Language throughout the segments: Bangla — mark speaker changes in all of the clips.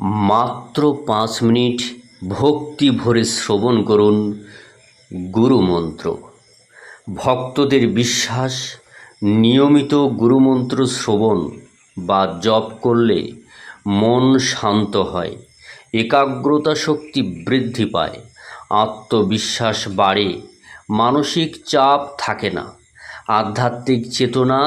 Speaker 1: মাত্র 5 মিনিট ভক্তি ভরে শ্রবণ করুন গুরুমন্ত্র। ভক্তদের বিশ্বাস, নিয়মিত গুরুমন্ত্র শ্রবণ বা জপ করলে মন শান্ত হয়, একাগ্রতা শক্তি বৃদ্ধি পায়, আত্মবিশ্বাস বাড়ে, মানসিক চাপ থাকে না, আধ্যাত্মিক চেতনা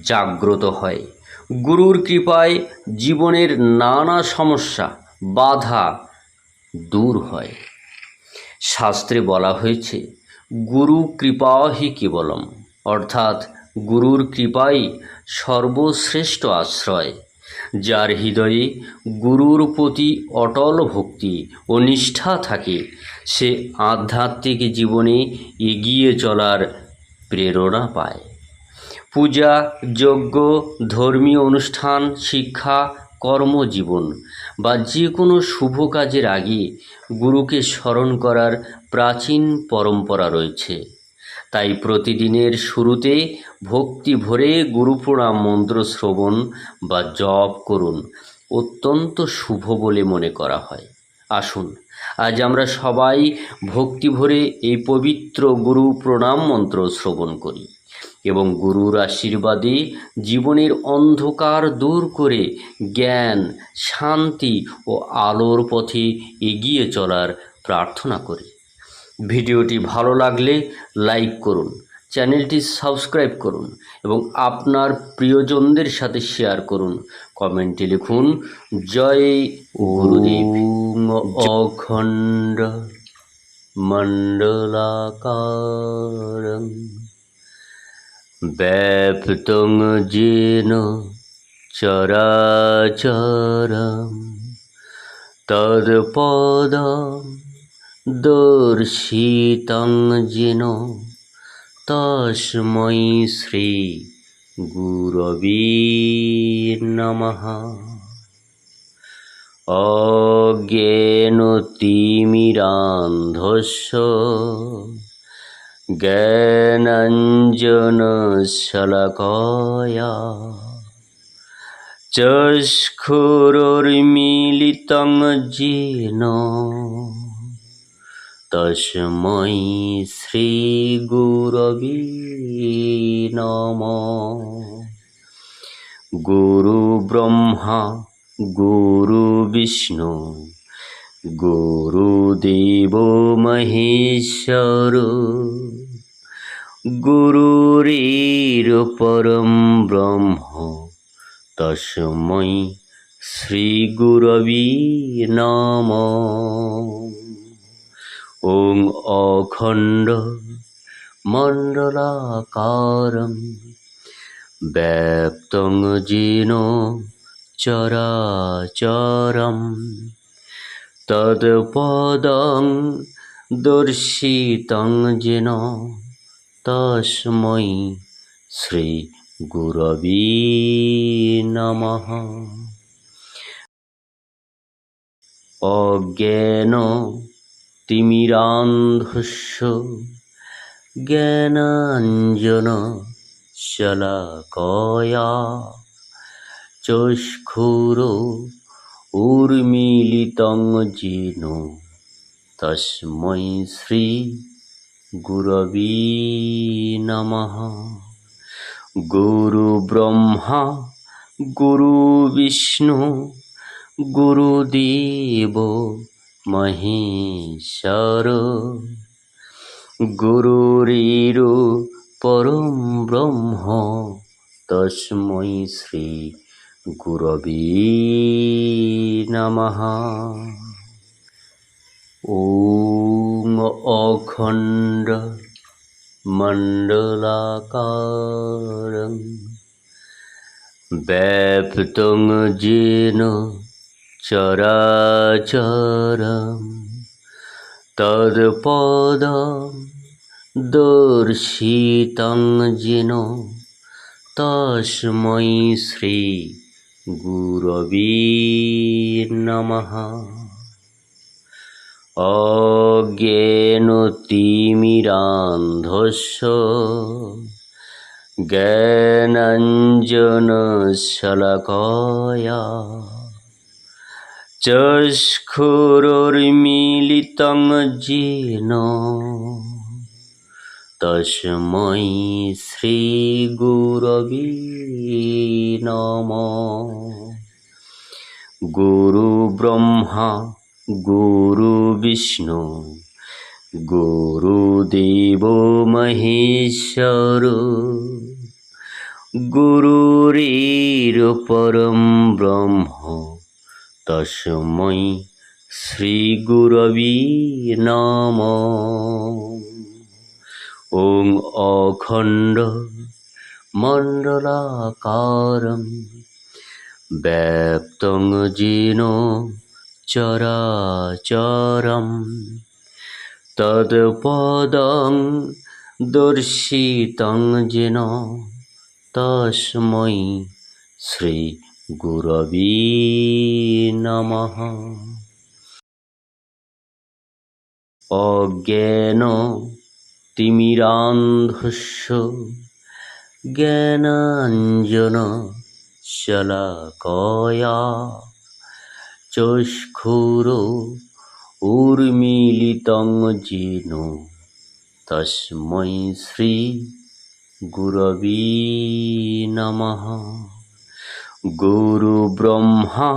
Speaker 1: জাগ্রত হয়। গুরুর কৃপায় জীবনের নানা সমস্যা, বাধা দূর হয়। শাস্ত্রে বলা হয়েছে, গুরু কৃপাহি কেবলম, অর্থাৎ গুরুর কৃপাই সর্বশ্রেষ্ঠ আশ্রয়। যার হৃদয়ে গুরুর প্রতি অটল ভক্তি ও নিষ্ঠা থাকে, সে আধ্যাত্মিক জীবনে এগিয়ে চলার প্রেরণা পায়। পূজা, যজ্ঞ, ধর্মীয় অনুষ্ঠান, শিক্ষা, কর্মজীবন বা যে কোনো শুভ কাজের আগে গুরুকে স্মরণ করার প্রাচীন পরম্পরা রয়েছে। তাই প্রতিদিনের শুরুতে ভক্তি ভরে গুরু প্রণাম মন্ত্র শ্রবণ বা জপ করুন, অত্যন্ত শুভ বলে মনে করা হয়। আসুন আজ আমরা সবাই ভক্তি ভরে এই পবিত্র গুরু প্রণাম মন্ত্র শ্রবণ করি এবং গুরুর আশীর্বাদে জীবনের অন্ধকার দূর করে জ্ঞান, শান্তি ও আলোর পথে এগিয়ে চলার প্রার্থনা করি। ভিডিওটি ভালো লাগলে লাইক করুন, চ্যানেলটি সাবস্ক্রাইব করুন এবং আপনার প্রিয়জনদের সাথে শেয়ার করুন। কমেন্টে লিখুন জয় গুরুদেব। অখণ্ড মণ্ডলাকারং ব্যাপ্তং যেন চরাচরম তৎপদং দর্শিতং যেন তস্मै শ্রী গুরবে নমঃ। অজ্ঞানতিমিরান্ধস্য জ্ঞানাঞ্জনশলাকয়া চক্ষুरुन्मीलितं येन তস্मै শ্রীগুরবে নমঃ। গুরু ব্রহ্মা গুরু বিষ্ণু গুরুদেব মহেশ্বর গুরুরেরপরম ব্রহ্ম তস্मै শ্রীগুরবে নমঃ। ওং অখণ্ড মণ্ডলাকারং ব্যাপ্তং যেন চরাচরম তৎপদং দর্শিতং যেন তস্मै শ্রী গুরবে নমঃ। অজ্ঞানতিমিরান্ধস্য জ্ঞানাঞ্জনশলাকয়া চক্ষুरुन्मीलितं येन তস্मै শ্রী গুরবে নমঃ। গুরু ব্রহ্মা গুরু বিষ্ণু গুরুদেব মহেশ্বর গুরুরেরপরম ব্রহ্ম তস্मै শ্রী গুরবে নমঃ। ওং অখণ্ড মণ্ডলাকারং ব্যাপ্তং যেন চরাচরম তৎপদং দর্শিতং যেন তস্मै শ্রী গুরবে নমঃ। অজ্ঞানতিমিরান্ধস্য জ্ঞানাঞ্জনশলাকয়া চক্ষুরুন্মিলিतं येन তস্मै শ্রীগুরবে নমঃ। গুরু ব্রহ্মা গুরু বিষ্ণু গুরুদেব মহেশ্বর গুরুরেরপরম ব্রহ্ম তস্मै শ্রীগুরবে নমঃ। ওং অখণ্ড মণ্ডলাকারং ব্যাপ্তং যেন চরাচরম তৎপদং দর্শিতং যেন তস্मै শ্রীগুরবে নমঃ। অজ্ঞান তিমিরান্ধস্য জ্ঞানাঞ্জনশলাকয়া চক্ষুরুন্মিলিतं येन তস্मै শ্রীগুরবে নমঃ। গুরু ব্রহ্মা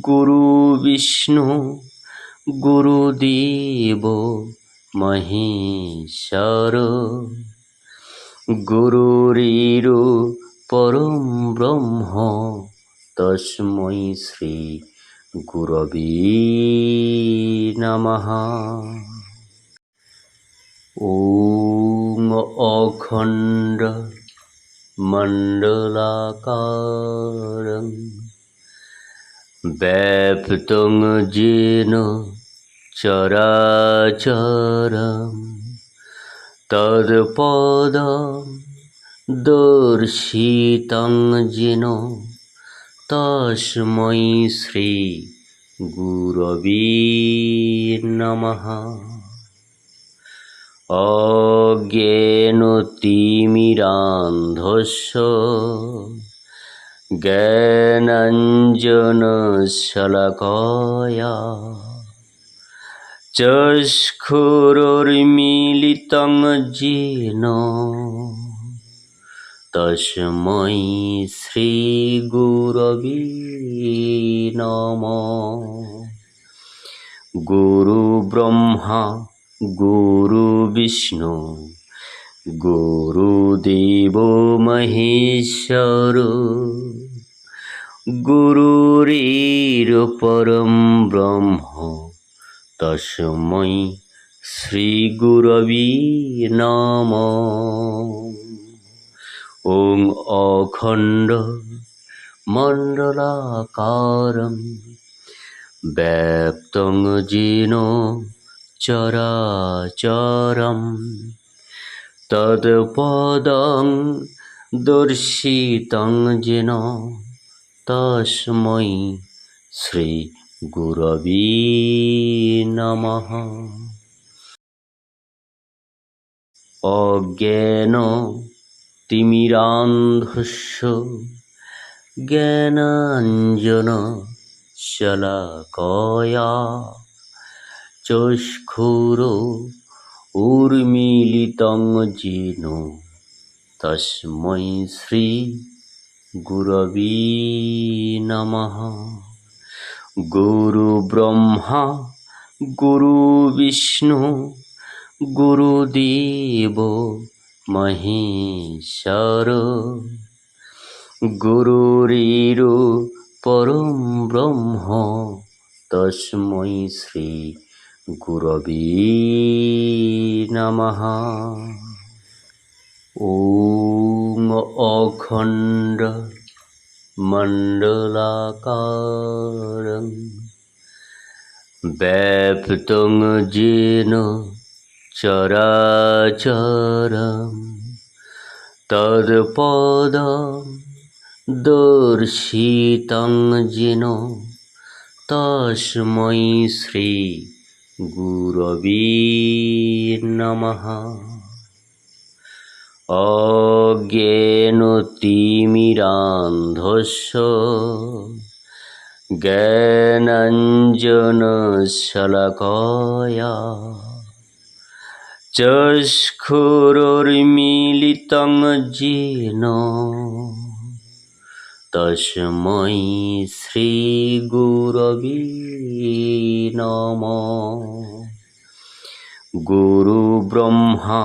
Speaker 1: গুরু বিষ্ণু গুরুদেব মহেশ্বর গুরুরেরপরম ব্রহ্ম তস্मै শ্রীগুরবে নমঃ। ওং অখণ্ড মণ্ডলাকারং ব্যাপ্তং যেন চরাচরম তৎপদং দর্শিতং যেন তস্मै শ্রীগুরবে নমঃ। অজ্ঞানতিমিরান্ধস্য জ্ঞানাঞ্জনশলাকয়া চক্ষুরুন্মিলিतं येन তস্मै শ্রীগুরবে নমঃ। গুরু ব্রহ্মা গুরু বিষ্ণু গুরুদেব মহেশ্বর গুরুরেরপরম ব্রহ্ম তস্मै শ্রীগুরবে নমঃ। ওং অখণ্ড মণ্ডলাকারং ব্যাপ্তং যেন চরাচরম তৎপদং দর্শিতং যেন তস্मै শ্রীগুরবে নমঃ। অজ্ঞান তিমিরান্ধস্য জ্ঞানাঞ্জনশলাকয়া চক্ষুরুন্মিলিतं येन তস্मै শ্রীগুরবে নমঃ। গুরু ব্রহ্মা গুরু বিষ্ণু গুরুদেব মহেশ্বর গুরুরেরপরম ব্রহ্ম তস্मै শ্রীগুরবে নমঃ। ওং অখণ্ড মণ্ডলাকারং ব্যাপ্তং যেন চরাচরম তৎপদং দর্শিতং যেন তস্मै শ্রীগুরবে নমঃ। অজ্ঞানতিমিরান্ধস্য জ্ঞানাঞ্জনশলাকয়া জ্ঞানাঞ্জনশলাকয়া চক্ষুরুন্মীলিतं येन তস্मै শ্রীগুরবে নমঃ। গুরু ব্রহ্মা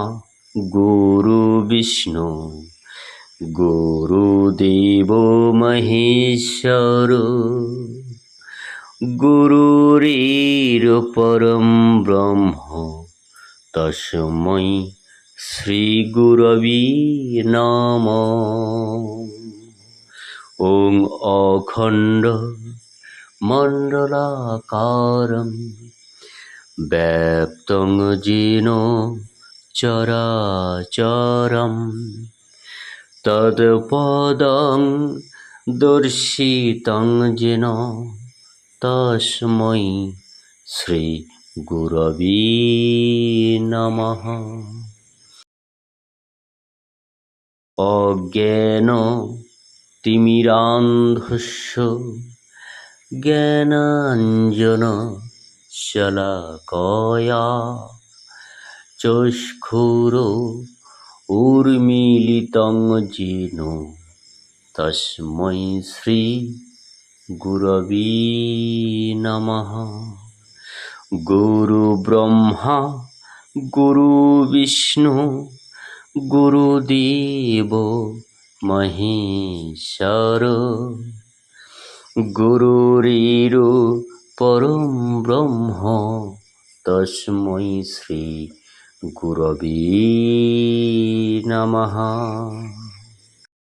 Speaker 1: গুরু বিষ্ণু গুরুদেব মহেশ্বর গুরুরের পরম ব্রহ্ম তস্मै শ্রীগুরবে নমঃ। ওং অখণ্ড মণ্ডলাকারং ব্যাপ্তং येन চরাচরম তৎপদং দর্শিতং येन তস্मै শ্রীগুরবে নমঃ। অজ্ঞানতিমিরান্ধস্য জ্ঞানাঞ্জনশলাকয়া চক্ষুরুন্মীলিतं येन তস্मै শ্রীগুরবে নমঃ। গুরু ব্রহ্মা গুরু বিষ্ণু গুরুদেব মহেশ্বর গুরুরের পরম ব্রহ্ম তস্मै শ্রীগুরবে নমঃ।